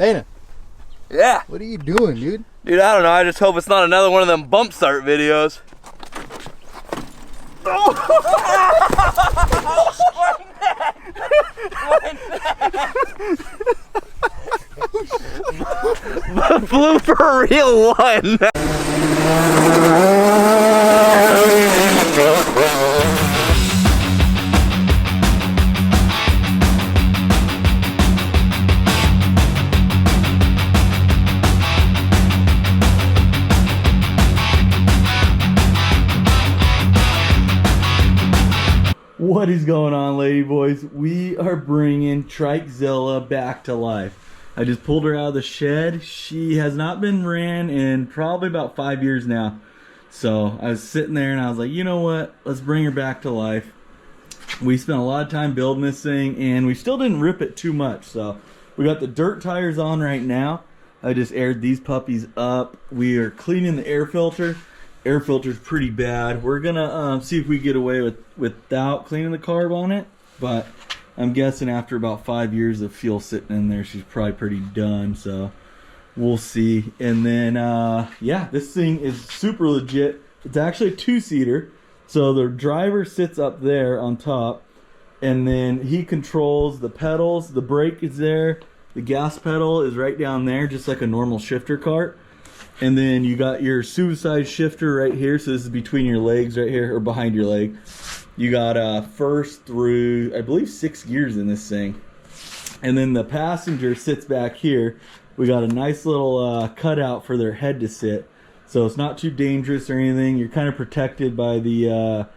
Dana. Yeah. What are you doing, dude? Dude, I don't know. I just hope it's not another one of them bump start videos. Flew for a real one. What is going on, ladyboys? We are bringing Trikezilla back to life. I just pulled her out of the shed. She has not been ran in probably about 5 years now. So I was sitting there and I was like, you know what? Let's bring her back to life. We spent a lot of time building this thing and we still didn't rip it too much. So we got the dirt tires on right now. I just aired these puppies up. We are cleaning the air filter. Air filter's pretty bad. We're gonna see if we get away without cleaning the carb on it, but I'm guessing after about 5 years of fuel sitting in there, she's probably pretty done, so we'll see. And then yeah, this thing is super legit. It's actually a two-seater, so the driver sits up there on top and then he controls the pedals. The brake is there, the gas pedal is right down there, just like a normal shifter cart. And then you got your suicide shifter right here. So this is between your legs right here, or behind your leg. You got first through, I believe, 6 gears in this thing. And then the passenger sits back here. We got a nice little cutout for their head to sit. So it's not too dangerous or anything. You're kind of protected by the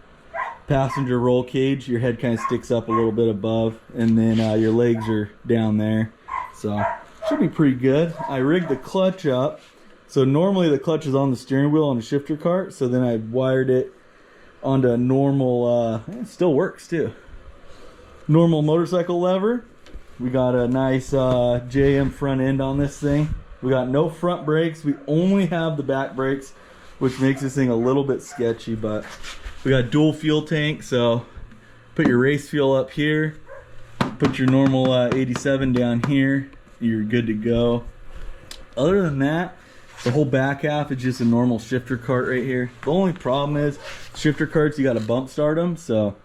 passenger roll cage. Your head kind of sticks up a little bit above. And then your legs are down there. So should be pretty good. I rigged the clutch up. So normally the clutch is on the steering wheel on the shifter cart, so then I wired it onto a normal, it still works too. Normal motorcycle lever. We got a nice JM front end on this thing. We got no front brakes. We only have the back brakes, which makes this thing a little bit sketchy, but we got dual fuel tank, so put your race fuel up here, put your normal 87 down here, you're good to go. Other than that, the whole back half is just a normal shifter cart right here. The only problem is shifter carts, you got to bump start them. So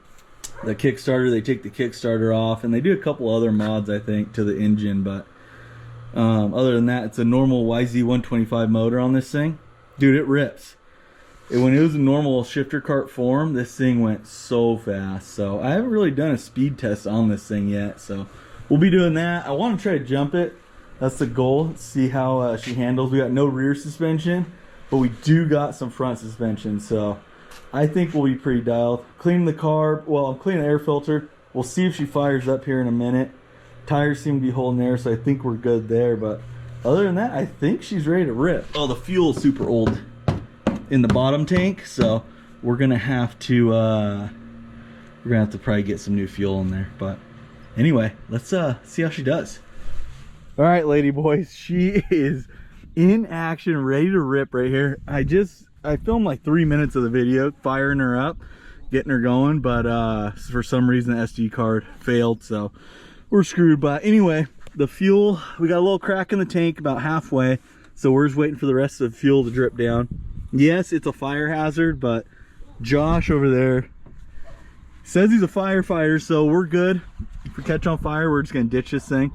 the Kickstarter, they take the Kickstarter off, and they do a couple other mods, I think, to the engine. But other than that, it's a normal YZ125 motor on this thing. Dude, it rips. When it was a normal shifter cart form, this thing went so fast. So I haven't really done a speed test on this thing yet. So we'll be doing that. I want to try to jump it. That's the goal. Let's see how she handles. We got no rear suspension, but we do got some front suspension. So I think we'll be pretty dialed. Clean the carb. Well, I'm cleaning the air filter. We'll see if she fires up here in a minute. Tires seem to be holding air, so I think we're good there. But other than that, I think she's ready to rip. Oh, the fuel's super old in the bottom tank, so we're gonna have to probably get some new fuel in there. But anyway, let's see how she does. All right, lady boys, she is in action, ready to rip right here. I filmed like 3 minutes of the video, firing her up, getting her going, but for some reason the SD card failed, so we're screwed. But anyway, the fuel, we got a little crack in the tank about halfway, so we're just waiting for the rest of the fuel to drip down. Yes, it's a fire hazard, but Josh over there says he's a firefighter, so we're good. If we catch on fire, we're just gonna ditch this thing.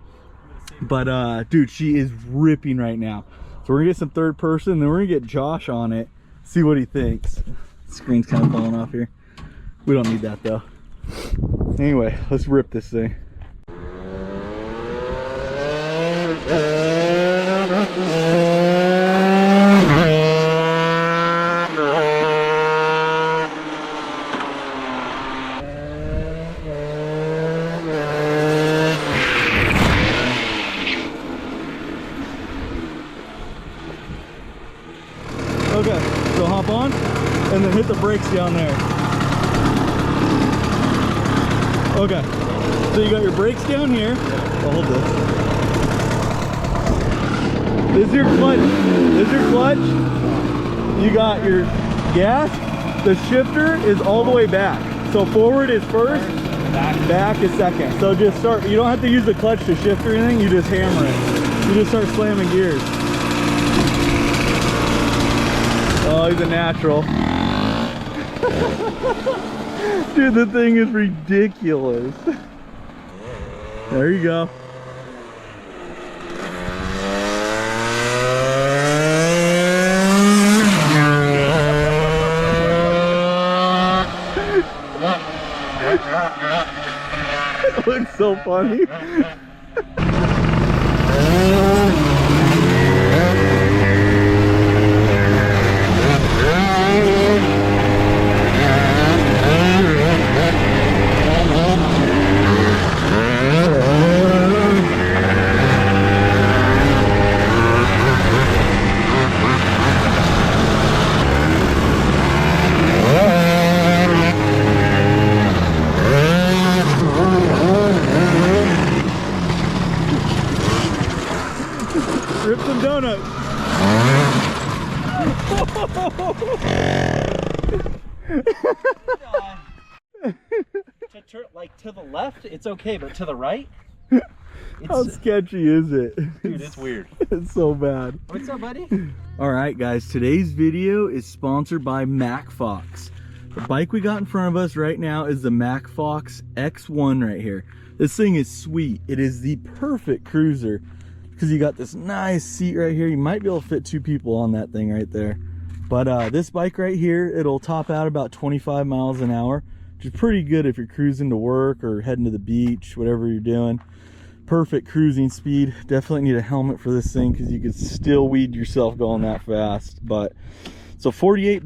But dude, she is ripping right now. So we're gonna get some third person, then we're gonna get Josh on it, see what he thinks. The screen's kind of falling off here. We don't need that though. Anyway, let's rip this thing. Okay, so hop on and then hit the brakes down there. Okay, so you got your brakes down here. I'll hold this. This is your clutch. This is your clutch. You got your gas. The shifter is all the way back. So forward is first, back is second. So just start. You don't have to use the clutch to shift or anything. You just hammer it. You just start slamming gears. Oh, he's a natural. Dude, the thing is ridiculous. There you go. It looks so funny. Rip some donuts. Like to the left, it's okay, but to the right, how sketchy is it? Dude, it's weird. It's so bad. What's up, buddy? Alright guys, today's video is sponsored by MacFox. The bike we got in front of us right now is the MacFox X1 right here. This thing is sweet. It is the perfect cruiser because you got this nice seat right here. You might be able to fit 2 people on that thing right there. But this bike right here, it'll top out about 25 miles an hour, which is pretty good if you're cruising to work or heading to the beach, whatever you're doing. Perfect cruising speed. Definitely need a helmet for this thing because you could still weed yourself going that fast. But so 48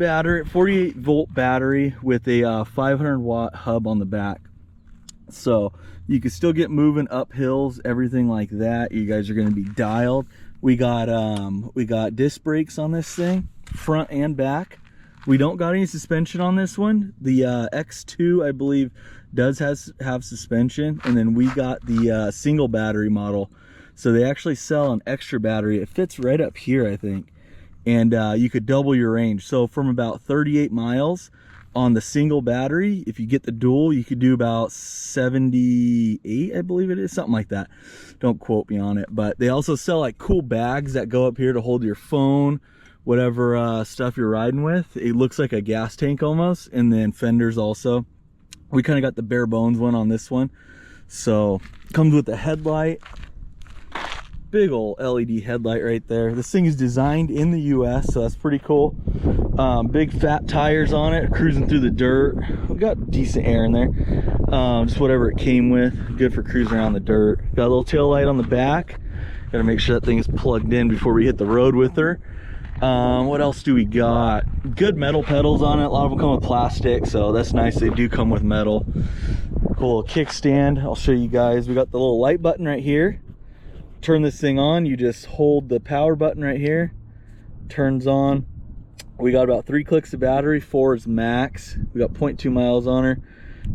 volt battery with a 500 watt hub on the back, so you can still get moving up hills, everything like that. You guys are going to be dialed. We got disc brakes on this thing, front and back. We don't got any suspension on this one. The X2 I believe does have suspension, and then we got the single battery model, so they actually sell an extra battery. It fits right up here, I think, and you could double your range. So from about 38 miles on the single battery, if you get the dual, you could do about 78, I believe it is, something like that. Don't quote me on it. But they also sell like cool bags that go up here to hold your phone, whatever stuff you're riding with. It looks like a gas tank almost. And then fenders also. We kind of got the bare bones one on this one. So comes with a headlight, big old LED headlight right there. This thing is designed in the US, so that's pretty cool. Big fat tires on it, cruising through the dirt. We got decent air in there. Just whatever it came with, good for cruising around the dirt. Got a little tail light on the back. Gotta make sure that thing is plugged in before we hit the road with her. What else do we got? Good metal pedals on it. A lot of them come with plastic, so that's nice. They do come with metal. Cool kickstand. I'll show you guys. We got the little light button right here. Turn this thing on, you just hold the power button right here, turns on. We got about 3 clicks of battery, 4 is max. We got 0.2 miles on her.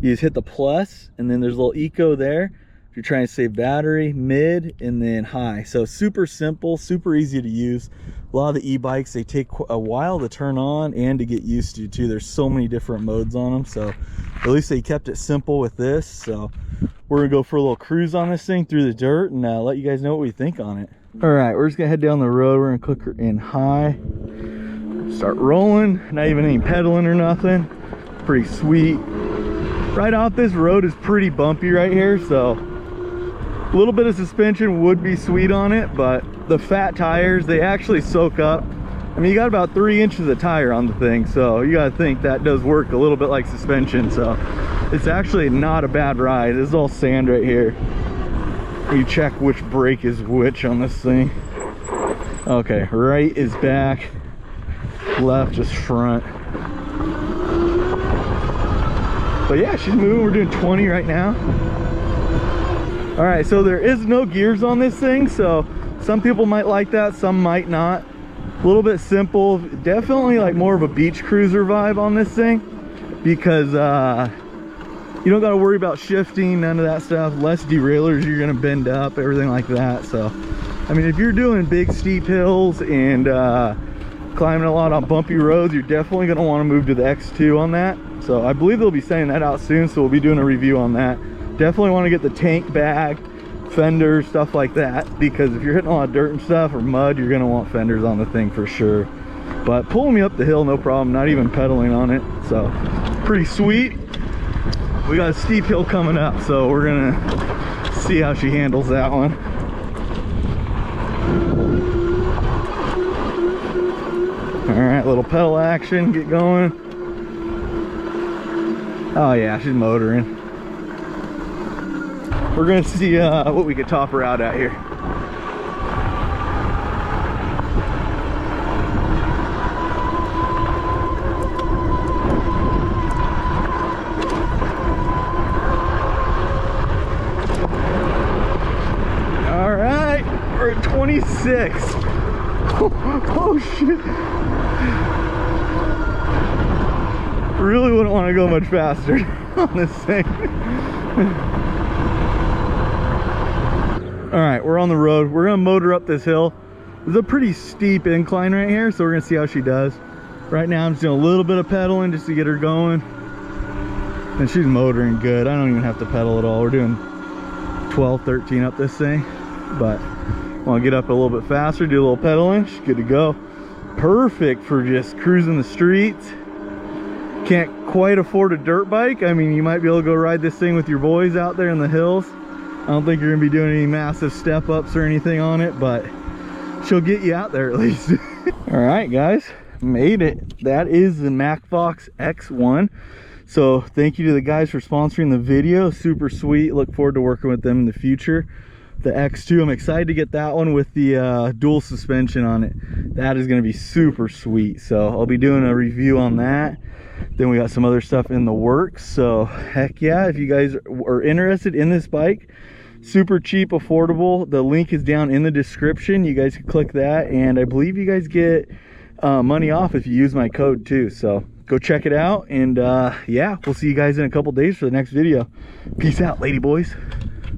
You just hit the plus, and then there's a little eco there if you're trying to save battery, mid, and then high. So super simple, super easy to use. A lot of the e-bikes, they take a while to turn on and to get used to too. There's so many different modes on them, so at least they kept it simple with this. So we're gonna go for a little cruise on this thing through the dirt and let you guys know what we think on it. All right, we're just gonna head down the road. We're gonna click her in high, start rolling, not even any pedaling or nothing. Pretty sweet. Right off, this road is pretty bumpy right here, so a little bit of suspension would be sweet on it, but the fat tires, they actually soak up. I mean, you got about 3 inches of tire on the thing, so you gotta think that does work a little bit like suspension. So it's actually not a bad ride. This is all sand right here. You check which brake is which on this thing. Okay, right is back, left is front. But yeah, she's moving. We're doing 20 right now. All right, so there is no gears on this thing, so some people might like that, some might not. A little bit simple, definitely like more of a beach cruiser vibe on this thing, because you don't got to worry about shifting, none of that stuff. Less derailleurs, you're gonna bend up, everything like that. So I mean, if you're doing big steep hills and climbing a lot on bumpy roads, you're definitely gonna want to move to the X2 on that. So I believe they'll be sending that out soon, so we'll be doing a review on that. Definitely want to get the tank bag fenders, stuff like that, because if you're hitting a lot of dirt and stuff or mud, you're gonna want fenders on the thing for sure. But pulling me up the hill, no problem, not even pedaling on it, so pretty sweet. We got a steep hill coming up, so we're gonna see how she handles that one. All right, little pedal action, get going. Oh yeah, she's motoring. We're gonna see what we could top her out at here. All right, we're at 26. Oh shit. Really wouldn't want to go much faster on this thing. All right, we're on the road. We're gonna motor up this hill. There's a pretty steep incline right here, so we're gonna see how she does. Right now I'm just doing a little bit of pedaling just to get her going. And she's motoring good. I don't even have to pedal at all. We're doing 12, 13 up this thing. But want to get up a little bit faster, do a little pedaling, she's good to go. Perfect for just cruising the streets. Can't quite afford a dirt bike. I mean, you might be able to go ride this thing with your boys out there in the hills. I don't think you're gonna be doing any massive step ups or anything on it, but she'll get you out there at least. All right, guys, made it. That is the MacFox X1. So thank you to the guys for sponsoring the video. Super sweet. Look forward to working with them in the future. The X2, I'm excited to get that one with the dual suspension on it. That is going to be super sweet. So I'll be doing a review on that. Then we got some other stuff in the works. So heck yeah, if you guys are interested in this bike, super cheap, affordable, the link is down in the description. You guys can click that, and I believe you guys get money off if you use my code too. So go check it out, and yeah, we'll see you guys in a couple days for the next video. Peace out, lady boys.